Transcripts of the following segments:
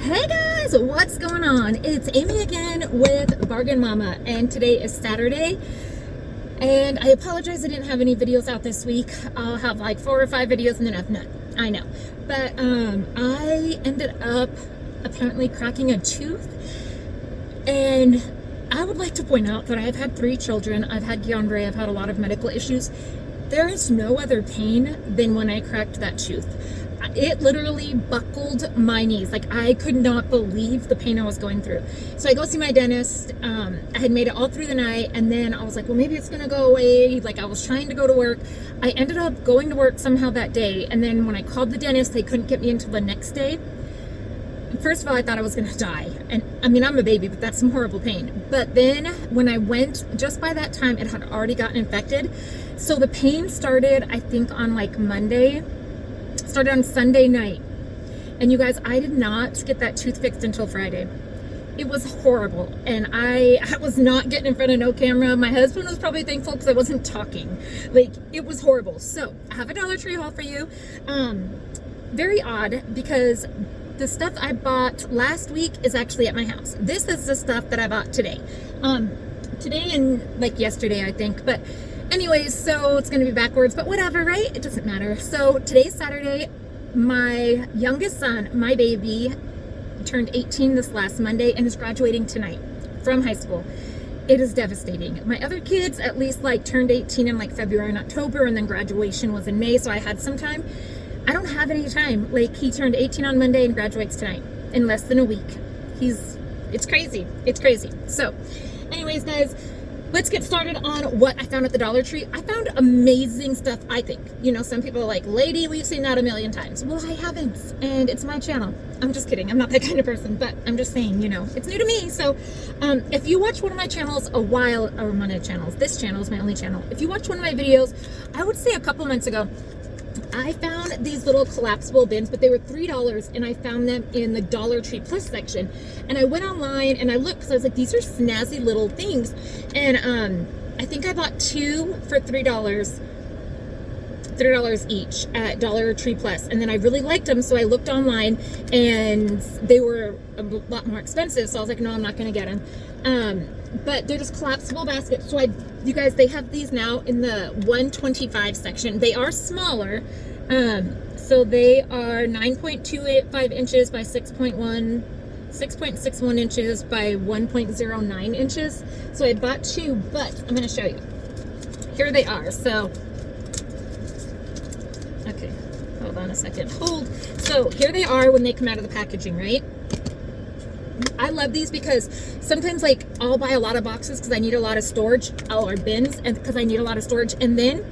Hey guys, what's going on? It's Amy again with Bargain Mama, and today is Saturday. And I apologize I didn't have any videos out this week. I'll have like 4 or 5 videos and then have none. I know. But I ended up apparently cracking a tooth. And I would like to point out that I've had 3 children. I've had Guillain-Barré. I've had a lot of medical issues. There is no other pain than when I cracked that tooth. It literally buckled my knees. Like, I could not believe the pain I was going through. So I go see my dentist. I had made it all through the night, and then I was like, well, maybe it's gonna go away. Like, I was trying to go to work. I ended up going to work somehow that day, and then when I called the dentist, they couldn't get me until the next day. First of all, I thought I was gonna die. And I mean, I'm a baby, but that's some horrible pain. But then when I went, just by that time, it had already gotten infected. So the pain started, I think, on like Monday. Started on Sunday night. And you guys, I did not get that tooth fixed until Friday. It was horrible. And I was not getting in front of no camera. My husband was probably thankful because I wasn't talking. Like, it was horrible. So I have a Dollar Tree haul for you. Very odd because the stuff I bought last week is actually at my house. This is the stuff that I bought today. Today and like yesterday, I think. But anyways, so it's going to be backwards, but whatever, right? It doesn't matter. So today's Saturday. My youngest son, my baby, turned 18 this last Monday and is graduating tonight from high school. It is devastating. My other kids at least like turned 18 in like February and October, and then graduation was in May, so I had some time. I don't have any time. Like, he turned 18 on Monday and graduates tonight in less than a week. It's crazy. It's crazy. So anyways, guys, let's get started on what I found at the Dollar Tree. I found amazing stuff, I think. You know, some people are like, lady, we've seen that a million times. Well, I haven't, and it's my channel. I'm just kidding. I'm not that kind of person, but I'm just saying, you know, it's new to me. So if you watch one of my channels a while, or one of the channels, this channel is my only channel. If you watch one of my videos, I would say a couple months ago, I found these little collapsible bins, but they were $3, and I found them in the Dollar Tree Plus section. And I went online and I looked because I was like, these are snazzy little things. And I think I bought 2 for $3 each at Dollar Tree Plus. And then I really liked them, so I looked online and they were a lot more expensive. So I was like, no, I'm not going to get them. But they're just collapsible baskets. So you guys, they have these now in the 125 section. They are smaller. So they are 9.285 inches by 6.61 inches by 1.09 inches. So I bought 2, but I'm going to show you. Here they are. So, okay, hold on a second. So here they are when they come out of the packaging, right? I love these because sometimes, like, I'll buy a lot of boxes because I need a lot of storage, or bins, and because I need a lot of storage, and then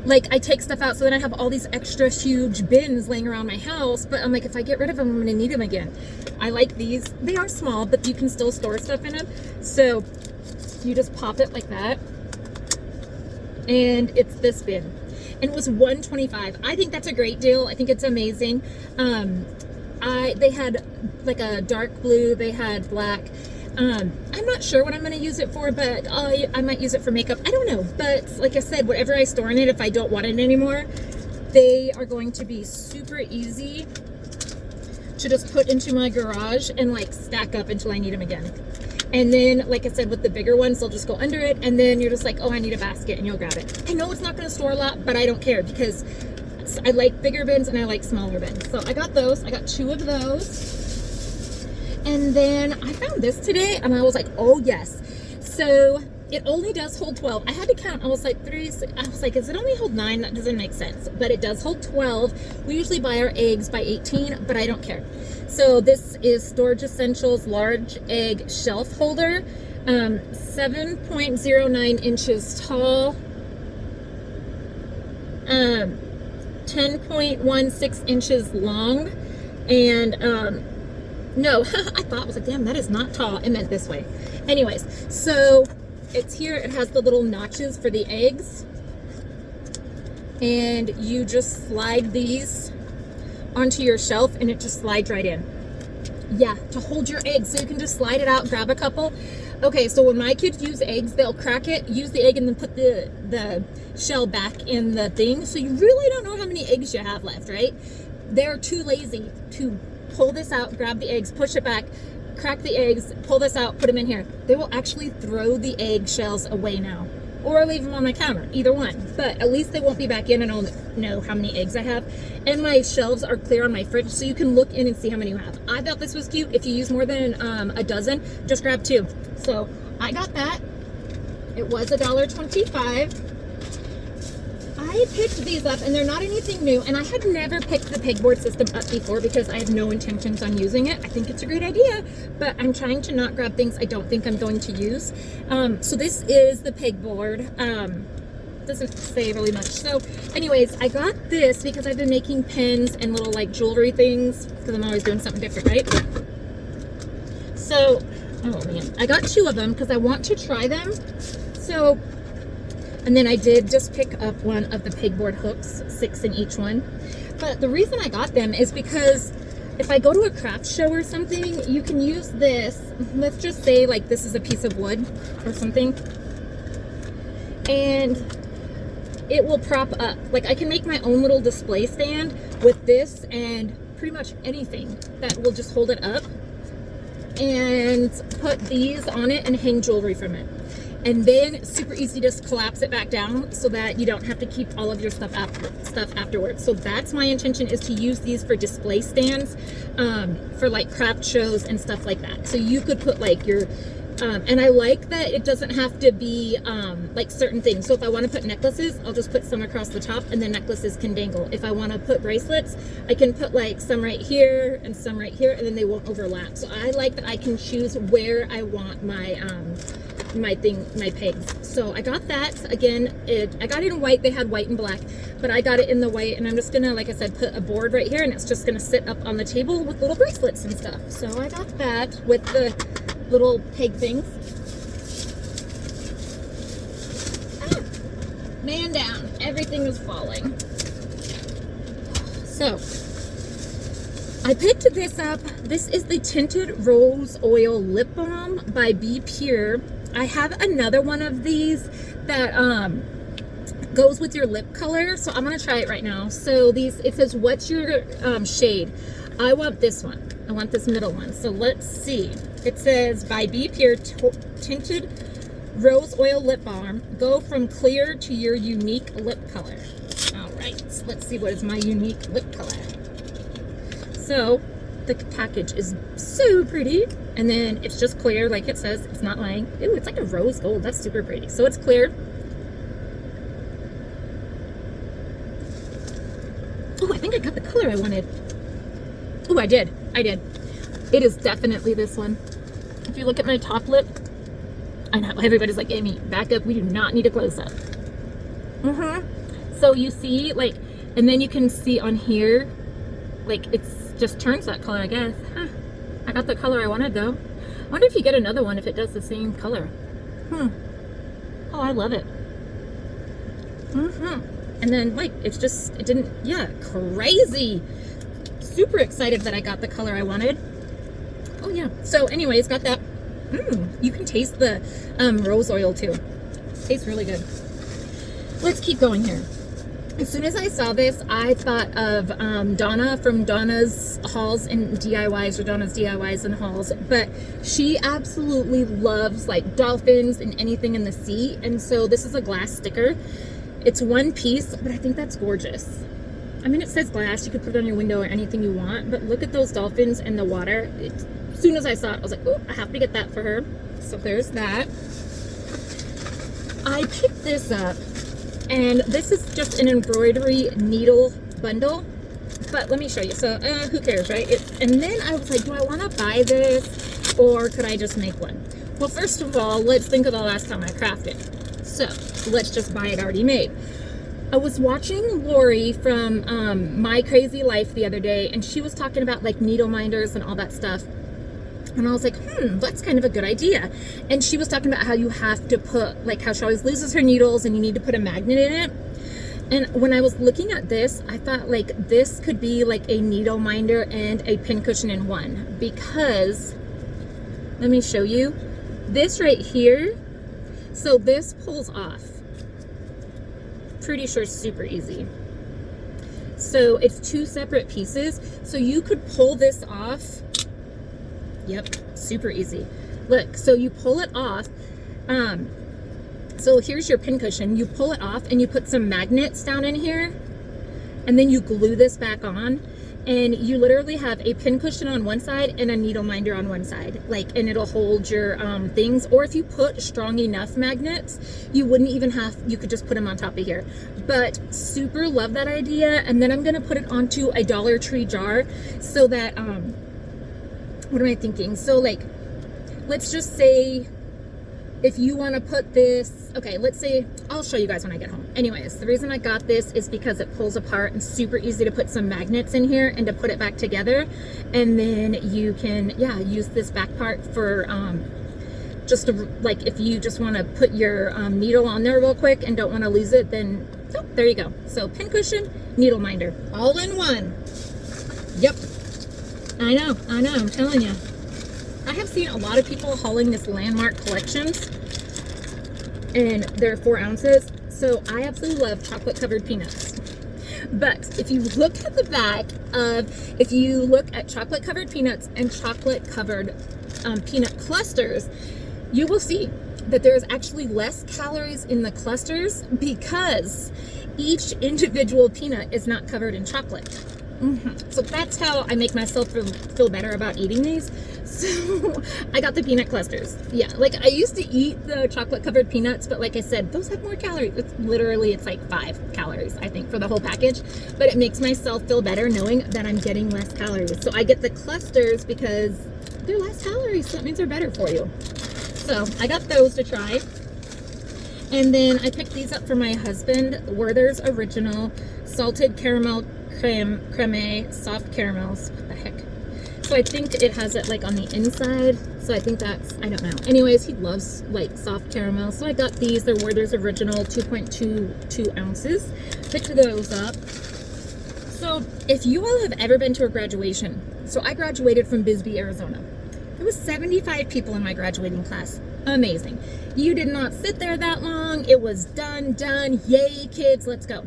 like I take stuff out, so then I have all these extra huge bins laying around my house. But I'm like, if I get rid of them, I'm gonna need them again. I like these. They are small, but you can still store stuff in them. So you just pop it like that, and it's this bin, and it was $1.25. I think that's a great deal. I think it's amazing. They had like a dark blue, they had black. I'm not sure what I'm going to use it for, but I might use it for makeup. I don't know. But like I said, whatever I store in it, if I don't want it anymore, they are going to be super easy to just put into my garage and like stack up until I need them again. And then, like I said, with the bigger ones, they'll just go under it, and then you're just like, oh, I need a basket, and you'll grab it. I know it's not going to store a lot, but I don't care because I like bigger bins and I like smaller bins. So I got those. I got 2 of those. And then I found this today and I was like, oh yes. So it only does hold 12. I had to count. I was like, is it only hold 9? That doesn't make sense. But it does hold 12. We usually buy our eggs by 18, but I don't care. So this is Storage Essentials Large Egg Shelf Holder. 7.09 inches tall. 10.16 inches long, and no, I thought, I was like, damn, that is not tall. It meant this way. Anyways, so it's here. It has the little notches for the eggs, and you just slide these onto your shelf, and it just slides right in. Yeah, to hold your eggs, so you can just slide it out, grab a couple. Okay, so when my kids use eggs, they'll crack it, use the egg, and then put the shell back in the thing. So you really don't know how many eggs you have left, right? They're too lazy to pull this out, grab the eggs, push it back, crack the eggs, pull this out, put them in here. They will actually throw the egg shells away now, or leave them on my counter, either one. But at least they won't be back in, and I'll know how many eggs I have. And my shelves are clear on my fridge, so you can look in and see how many you have. I thought this was cute. If you use more than a dozen, just grab 2. So I got that. It was $1.25. I picked these up, and they're not anything new, and I had never picked the pegboard system up before because I have no intentions on using it. I think it's a great idea, but I'm trying to not grab things I don't think I'm going to use. So this is the pegboard. Doesn't say really much. So anyways, I got this because I've been making pins and little like jewelry things because I'm always doing something different, right? So, oh man, I got 2 of them because I want to try them. So, and then I did just pick up one of the pegboard hooks, 6 in each one. But the reason I got them is because if I go to a craft show or something, you can use this. Let's just say like this is a piece of wood or something. And it will prop up. Like I can make my own little display stand with this and pretty much anything that will just hold it up, and put these on it and hang jewelry from it. And then super easy to just collapse it back down so that you don't have to keep all of your stuff afterwards. So that's my intention, is to use these for display stands for like craft shows and stuff like that. So you could put like your and I like that it doesn't have to be like certain things. So if I want to put necklaces, I'll just put some across the top and the necklaces can dangle. If I want to put bracelets, I can put like some right here and some right here, and then they won't overlap. So I like that I can choose where I want my my pegs. So I got that. Again, I got it in white. They had white and black, but I got it in the white, and I'm just gonna, like I said, put a board right here, and it's just gonna sit up on the table with little bracelets and stuff. So I got that with the little peg things. Man down, everything is falling. So I picked this up. This is the Tinted Rose Oil Lip Balm by Be Pure. I have another one of these that goes with your lip color, so I'm gonna try it right now. So these, it says what's your shade. I want this one. I want this middle one. So let's see. It says by Be Pure Tinted Rose Oil Lip Balm. Go from clear to your unique lip color. All right, so let's see what is my unique lip color. So the package is so pretty, and then it's just clear, like it says. It's not lying. Ooh, it's like a rose gold. That's super pretty. So it's clear. Oh, I think I got the color I wanted. Oh, I did. It is definitely this one. If you look at my top lip, I know everybody's like, Amy, back up. We do not need a close up. So you see, like, and then you can see on here, like it's just turns that color, I guess. I got the color I wanted though. I wonder if you get another one if it does the same color. Oh, I love it. And then like it's just, it didn't, yeah, crazy. Super excited that I got the color I wanted. Oh yeah. So anyways, got that. You can taste the rose oil too. Tastes really good. Let's keep going here. As soon as I saw this, I thought of Donna from Donna's Hauls and DIYs, or Donna's DIYs and Hauls, but she absolutely loves like dolphins and anything in the sea, and so this is a glass sticker. It's one piece, but I think that's gorgeous. I mean, it says glass, you could put it on your window or anything you want, but look at those dolphins in the water. As soon as I saw it, I was like, oh, I have to get that for her. So there's that. I picked this up, and this is just an embroidery needle bundle, but let me show you. So who cares, right? And then I was like, do I want to buy this, or could I just make one? Well, first of all, let's think of the last time I crafted. So let's just buy it already made. I was watching Lori from My Crazy Life the other day, and she was talking about like needle minders and all that stuff. And I was like, that's kind of a good idea. And she was talking about how you have to put, like how she always loses her needles and you need to put a magnet in it. And when I was looking at this, I thought like this could be like a needle minder and a pincushion in one. Because, let me show you. This right here, so this pulls off. Pretty sure it's super easy. So it's 2 separate pieces. So you could pull this off. Yep, super easy. Look, so you pull it off. So here's your pincushion. You pull it off and you put some magnets down in here, and then you glue this back on, and you literally have a pincushion on one side and a needle minder on one side, like, and it'll hold your things. Or if you put strong enough magnets, you wouldn't even have, you could just put them on top of here. But super love that idea. And then I'm gonna put it onto a Dollar Tree jar, so that what am I thinking? So like, let's just say if you want to put this, okay, let's say, I'll show you guys when I get home. Anyways, the reason I got this is because it pulls apart and super easy to put some magnets in here and to put it back together. And then you can, yeah, use this back part for just to, like, if you just want to put your needle on there real quick and don't want to lose it, then oh, there you go. So pincushion, needle minder, all in one. Yep. I know, I'm telling you. I have seen a lot of people hauling this Landmark Collections, and they're 4 ounces. So I absolutely love chocolate covered peanuts. But if you look at the back of, if you look at chocolate covered peanuts and chocolate covered peanut clusters, you will see that there's actually less calories in the clusters because each individual peanut is not covered in chocolate. So that's how I make myself feel better about eating these. So I got the peanut clusters. Yeah, like I used to eat the chocolate covered peanuts, but like I said, those have more calories. It's literally, it's like 5 calories, I think, for the whole package. But it makes myself feel better knowing that I'm getting less calories. So I get the clusters because they're less calories, so that means they're better for you. So I got those to try. And then I picked these up for my husband, Werthers Original Salted Caramel Creme Soft Caramels. What the heck? So I think it has it like on the inside. So I think that's, I don't know. Anyways, he loves like soft caramel. So I got these. They're Werthers Original 2.22 ounces. Picked those up. So if you all have ever been to a graduation, so I graduated from Bisbee, Arizona. There was 75 people in my graduating class. Amazing. You did not sit there that long. It was done. Yay, kids, let's go.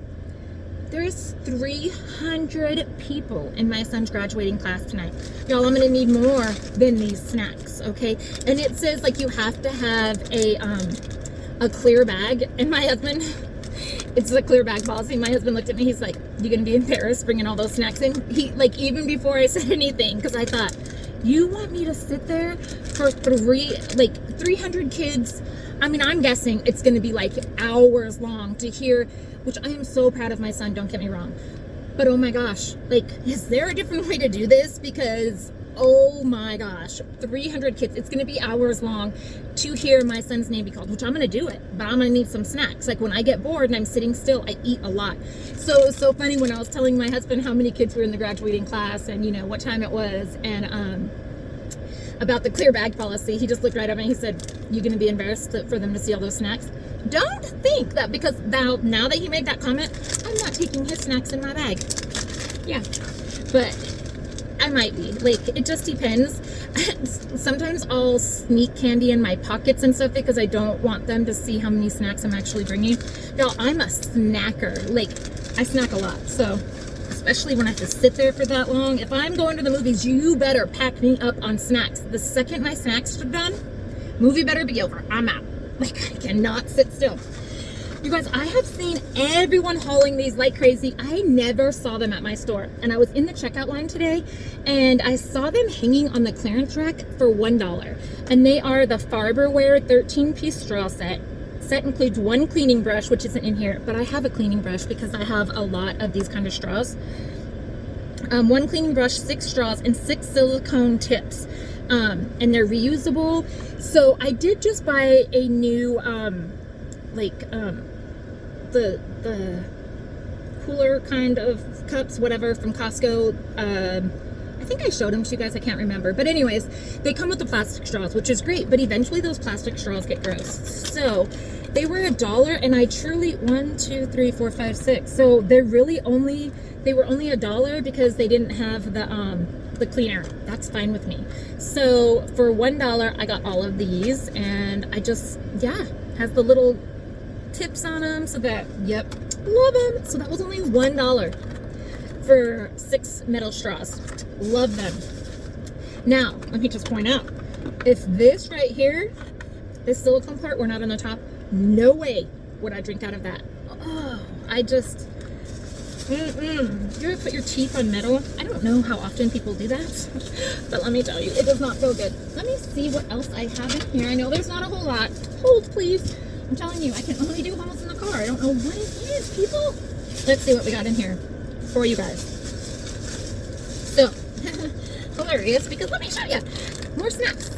There's 300 people in my son's graduating class tonight. Y'all, I'm gonna need more than these snacks, okay? And it says like you have to have a clear bag. And my husband, it's a clear bag policy. My husband looked at me, he's like, you gonna be embarrassed bringing all those snacks in? He, like, even before I said anything, because I thought, you want me to sit there for 300 kids? I mean, I'm guessing it's going to be like hours long to hear, which I am so proud of my son, don't get me wrong. But oh my gosh, like, is there a different way to do this? Because, oh my gosh, 300 kids, it's going to be hours long to hear my son's name be called, which I'm going to do it, but I'm going to need some snacks. Like when I get bored and I'm sitting still, I eat a lot. So it was so funny when I was telling my husband how many kids were in the graduating class and, you know, what time it was, and about the clear bag policy, he just looked right at me and he said, you going to be embarrassed for them to see all those snacks? Don't think that because now that he made that comment, I'm not taking his snacks in my bag. Yeah, but I might be. Like, it just depends. Sometimes I'll sneak candy in my pockets and stuff because I don't want them to see how many snacks I'm actually bringing. Y'all, I'm a snacker. Like, I snack a lot, so especially when I have to sit there for that long. If I'm going to the movies, you better pack me up on snacks. The second my snacks are done, movie better be over. I'm out. Like, I cannot sit still. You guys, I have seen everyone hauling these like crazy. I never saw them at my store. And I was in the checkout line today and I saw them hanging on the clearance rack for $1. And they are the Farberware 13-piece straw set. Set includes 1 cleaning brush, which isn't in here, but I have a cleaning brush because I have a lot of these kind of straws. 1 cleaning brush, 6 straws, and 6 silicone tips. And they're reusable. So I did just buy a new, the cooler kind of cups, whatever, from Costco. I think I showed them to you guys, I can't remember. But anyways, they come with the plastic straws, which is great, but eventually those plastic straws get gross. So they were $1, and I truly, 1, 2, 3, 4, 5, 6. So they were only $1 because they didn't have the cleaner. That's fine with me. So for $1, I got all of these, and I just, yeah, has the little tips on them, so that, yep, love them. So that was only $1. for 6 metal straws. Love them. Now, let me just point out, if this right here, this silicone part were not on the top, no way would I drink out of that. Oh, I just, you ever put your teeth on metal? I don't know how often people do that, but let me tell you, it does not feel good. Let me see what else I have in here. I know there's not a whole lot. Hold, please. I'm telling you, I can only do hauls in the car. I don't know what it is, people. Let's see what we got in here for you guys. So, hilarious, because let me show you more snacks.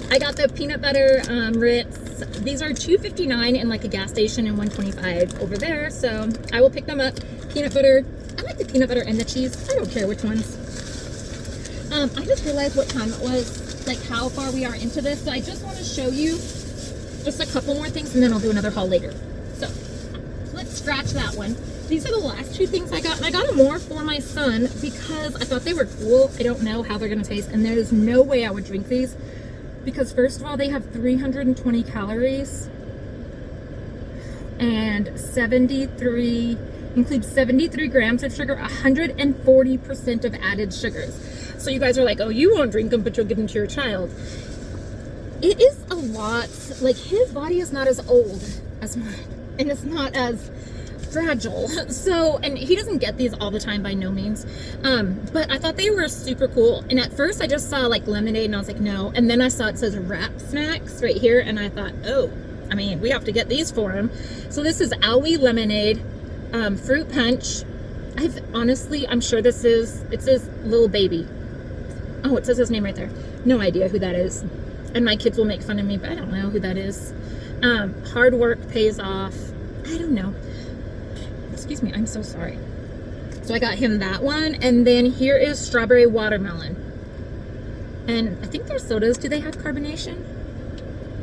I got the peanut butter Ritz. These are $2.59 in like a gas station and $1.25 over there. So I will pick them up. Peanut butter. I like the peanut butter and the cheese. I don't care which ones. I just realized what time it was, like how far we are into this. So I just want to show you just a couple more things, and then I'll do another haul later. So let's scratch that one. These are the last 2 things I got, and I got more for my son because I thought they were cool. I don't know how they're going to taste, and there's no way I would drink these because, first of all, they have 320 calories and includes 73 grams of sugar, 140% of added sugars. So you guys are like, oh, you won't drink them, but you'll give them to your child. It is a lot. Like, his body is not as old as mine, and it's not as fragile. So, and he doesn't get these all the time by no means. But I thought they were super cool. And at first I just saw like lemonade and I was like, no. And then I saw it says wrap snacks right here. And I thought, oh, I mean, we have to get these for him. So this is Owie lemonade, fruit punch. I'm sure it says little baby. Oh, it says his name right there. No idea who that is. And my kids will make fun of me, but I don't know who that is. Hard work pays off. I don't know. Excuse me, I'm so sorry. So I got him that one, and then here is strawberry watermelon. And I think they're sodas. Do they have carbonation?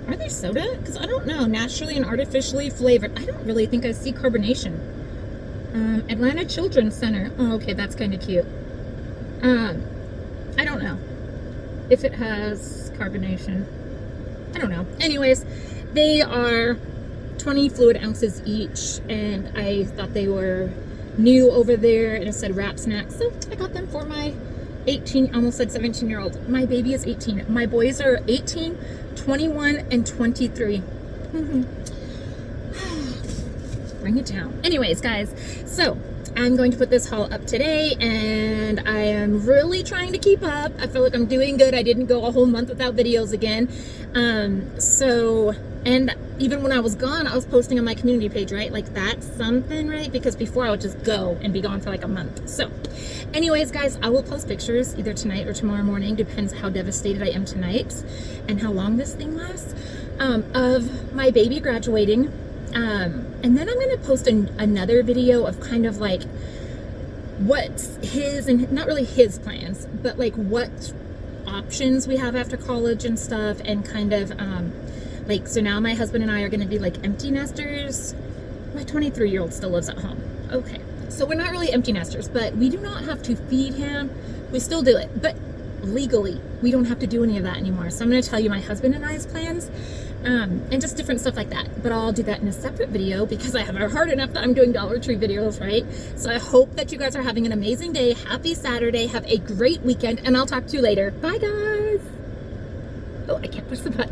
Are they soda? Because I don't know. Naturally and artificially flavored. I don't really think I see carbonation. Atlanta Children's Center. Oh, okay, that's kind of cute. I don't know if it has carbonation. I don't know. Anyways, they are 20 fluid ounces each, and I thought they were new over there, and it said wrap snacks, so I got them for my 18, almost said 17-year-old. My baby is 18. My boys are 18, 21, and 23. Bring it down. Anyways, guys, so I'm going to put this haul up today, and I am really trying to keep up. I feel like I'm doing good. I didn't go a whole month without videos again. And even when I was gone, I was posting on my community page, right? Like, that's something, right? Because before I would just go and be gone for like a month. So anyways, guys, I will post pictures either tonight or tomorrow morning, depends how devastated I am tonight and how long this thing lasts, of my baby graduating. And then I'm going to post another video of kind of like what's his, and not really his plans, but like what options we have after college and stuff, and kind of, like, so now my husband and I are going to be like empty nesters. My 23-year-old still lives at home. Okay. So we're not really empty nesters, but we do not have to feed him. We still do it, but legally we don't have to do any of that anymore. So I'm going to tell you my husband and I's plans, and just different stuff like that. But I'll do that in a separate video because I have it hard enough that I'm doing Dollar Tree videos, right? So I hope that you guys are having an amazing day. Happy Saturday. Have a great weekend, and I'll talk to you later. Bye, guys. Oh, I can't push the button.